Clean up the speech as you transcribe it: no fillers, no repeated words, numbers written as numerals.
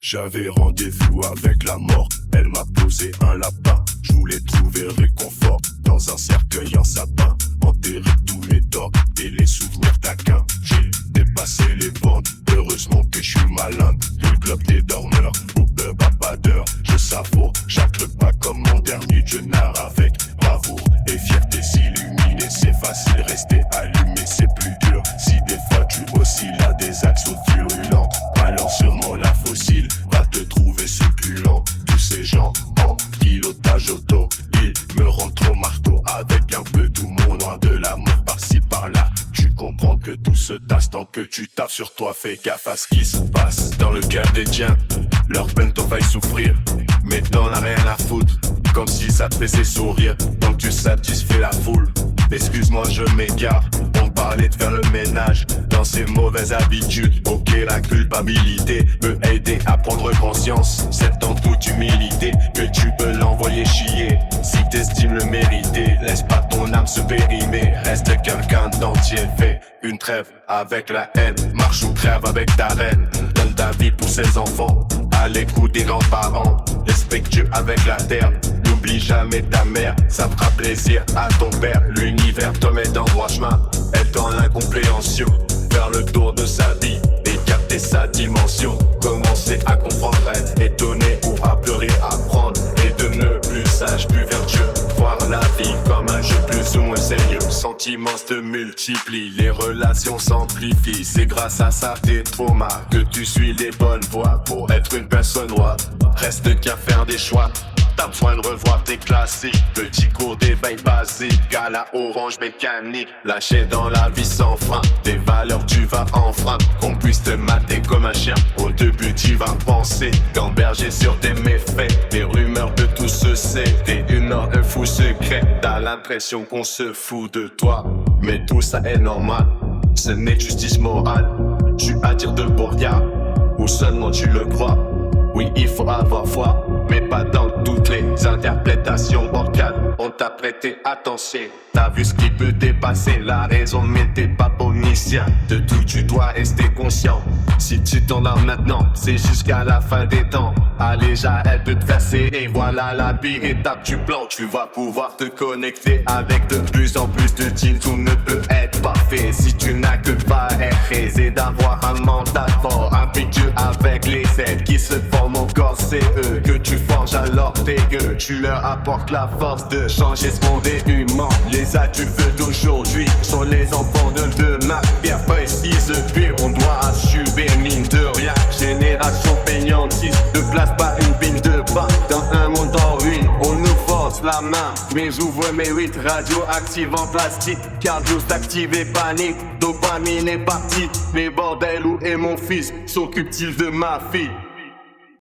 J'avais rendez-vous avec la mort, elle m'a posé un lapin. Je voulais trouver réconfort dans un cercueil en sapin. Enterrer tous mes torts et les souvenirs taquins. J'ai dépassé les bornes, heureusement que je suis malin. Le club des dormeurs, au pub à pas d'heure. Je savoure chaque repas comme mon dernier jeûnard. Avec bravoure et fierté s'illuminer. C'est facile, rester allumé, c'est plus dur. Si des fois tu oscilles à des axes virulents, balance sûrement la fossile, va te trouver succulent. Tous ces gens en pilotage auto, ils me rendent trop marteau. Avec un peu d'humour, loin de l'amour par-ci par-là. Tu comprends que tout se tasse tant que tu tapes sur toi. Fais gaffe à ce qui se passe dans le cœur des tiens. Leur peine t'en faille souffrir, mais t'en as rien à foutre. Comme si ça te faisait sourire, tant que tu satisfais la foule. Excuse-moi je m'égare, on parlait de faire le ménage dans ces mauvaises habitudes. Ok, la culpabilité peut aider à prendre conscience. C'est en toute humilité que tu peux l'envoyer chier. Si t'estimes le mériter, laisse pas ton âme se périmer. Reste quelqu'un d'entier, fais une trêve avec la haine. Marche ou crève avec ta reine. Donne ta vie pour ses enfants, à l'écoute des grands-parents. Respectueux avec la terre, n'oublie jamais ta mère. Ça fera plaisir à ton père. L'univers te met dans droit chemin, elle dans l'incompréhension. Faire le tour de sa vie et capter sa dimension. Commencer à comprendre, être étonné ou à pleurer, apprendre et devenir plus sage, plus vertueux. Voir la vie comme un jeu plus ou moins sérieux. Sentiments se multiplient, les relations s'amplifient. C'est grâce à ça tes traumas que tu suis les bonnes voies pour être une personne droite. Reste qu'à faire des choix. T'as besoin de revoir tes classiques. Petit cours d'éveil basique, gala orange mécanique. Lâché dans la vie sans frein, tes valeurs tu vas enfreindre. Qu'on puisse te mater comme un chien, au début tu vas penser gamberger sur tes méfaits. Les rumeurs de tout se sait, t'es une heure de fou secret. T'as l'impression qu'on se fout de toi, mais tout ça est normal. Ce n'est justice morale, tu attires de beaux regards, ou seulement tu le crois. Oui, il faut avoir foi, mais pas dans toutes les interprétations bancales. On t'a prêté attention, t'as vu ce qui peut dépasser la raison, mais t'es pas omniscient. De tout tu dois rester conscient. Si tu t'endors maintenant, c'est jusqu'à la fin des temps. Allez, j'arrête de te verser et voilà la pire étape du plan. Tu vas pouvoir te connecter avec de plus en plus de teams. Tout ne peut être parfait si tu n'as que pas et d'avoir un mental fort, impétueux avec les aides qui se forment au corps. C'est eux que tu forges alors t'es gueux. Tu leur apportes la force de changer ce monde est humain. Les adultes d'aujourd'hui sont les enfants de demain. Bien précise, puis on doit assumer mine de rien. Génération peignantiste, ne place pas une bine de pain. Dans un monde en ruine, on nous force la main. Mais j'ouvre mes 8 radioactives en plastique. Cardio s'active et panique, dopamine est partie. Mais bordel, où est mon fils? S'occupe-t-il de ma fille?